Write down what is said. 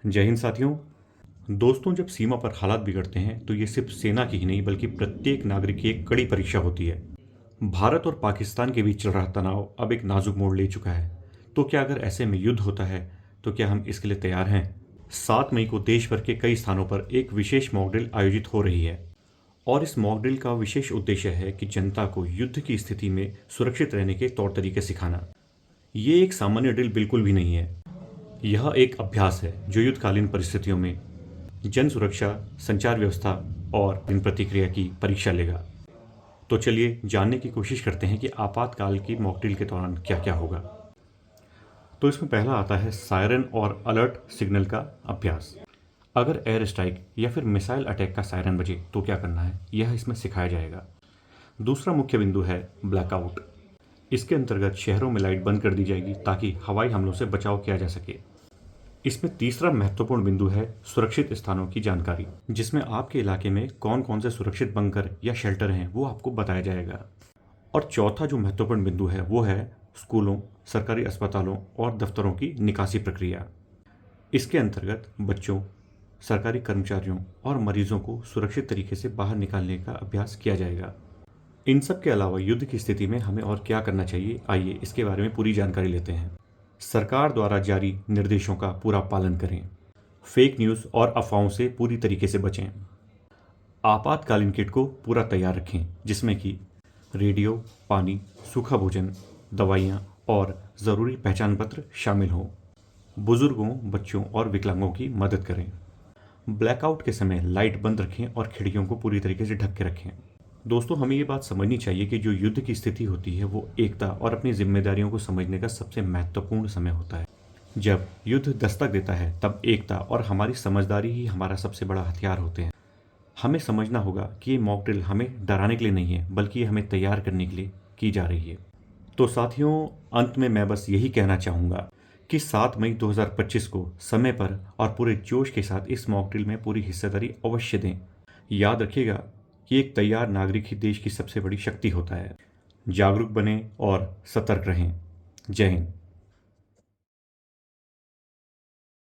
जय हिंद साथियों। दोस्तों, जब सीमा पर हालात बिगड़ते हैं तो ये सिर्फ सेना की ही नहीं बल्कि प्रत्येक नागरिक की एक कड़ी परीक्षा होती है। भारत और पाकिस्तान के बीच चल रहा तनाव अब एक नाजुक मोड़ ले चुका है। तो क्या अगर ऐसे में युद्ध होता है तो क्या हम इसके लिए तैयार हैं? 7 मई को देश भर के कई स्थानों पर एक विशेष मॉक ड्रिल आयोजित हो रही है और इस मॉक ड्रिल का विशेष उद्देश्य है कि जनता को युद्ध की स्थिति में सुरक्षित रहने के तौर तरीके सिखाना। ये एक सामान्य ड्रिल बिल्कुल भी नहीं है। यह एक अभ्यास है जो युद्धकालीन परिस्थितियों में जन सुरक्षा, संचार व्यवस्था और इन प्रतिक्रिया की परीक्षा लेगा। तो चलिए जानने की कोशिश करते हैं कि आपातकाल की मॉक ड्रिल के दौरान क्या क्या होगा। तो इसमें पहला आता है सायरन और अलर्ट सिग्नल का अभ्यास। अगर एयर स्ट्राइक या फिर मिसाइल अटैक का सायरन बजे तो क्या करना है, यह इसमें सिखाया जाएगा। दूसरा मुख्य बिंदु है ब्लैकआउट। इसके अंतर्गत शहरों में लाइट बंद कर दी जाएगी ताकि हवाई हमलों से बचाव किया जा सके। इसमें तीसरा महत्वपूर्ण बिंदु है सुरक्षित स्थानों की जानकारी, जिसमें आपके इलाके में कौन कौन से सुरक्षित बंकर या शेल्टर हैं वो आपको बताया जाएगा। और चौथा जो महत्वपूर्ण बिंदु है वो है स्कूलों, सरकारी अस्पतालों और दफ्तरों की निकासी प्रक्रिया। इसके अंतर्गत बच्चों, सरकारी कर्मचारियों और मरीजों को सुरक्षित तरीके से बाहर निकालने का अभ्यास किया जाएगा। इन सब के अलावा युद्ध की स्थिति में हमें और क्या करना चाहिए, आइए इसके बारे में पूरी जानकारी लेते हैं। सरकार द्वारा जारी निर्देशों का पूरा पालन करें। फेक न्यूज़ और अफवाहों से पूरी तरीके से बचें। आपातकालीन किट को पूरा तैयार रखें, जिसमें कि रेडियो, पानी, सूखा भोजन, दवाइयाँ और ज़रूरी पहचान पत्र शामिल हों। बुजुर्गों, बच्चों और विकलांगों की मदद करें। ब्लैकआउट के समय लाइट बंद रखें और खिड़कियों को पूरी तरीके से ढक के रखें। दोस्तों, हमें ये बात समझनी चाहिए कि जो युद्ध की स्थिति होती है वो एकता और अपनी जिम्मेदारियों को समझने का सबसे महत्वपूर्ण समय होता है। जब युद्ध दस्तक देता है तब एकता और हमारी समझदारी ही हमारा सबसे बड़ा हथियार होते हैं। हमें समझना होगा कि ये मॉक ड्रिल हमें डराने के लिए नहीं है बल्कि ये हमें तैयार करने के लिए की जा रही है। तो साथियों, अंत में मैं बस यही कहना चाहूँगा कि 7 मई 2025 को समय पर और पूरे जोश के साथ इस मॉक ड्रिल में पूरी हिस्सेदारी अवश्य दें। याद रखिएगा कि एक तैयार नागरिक ही देश की सबसे बड़ी शक्ति होता है। जागरूक बनें और सतर्क रहें। जय हिंद।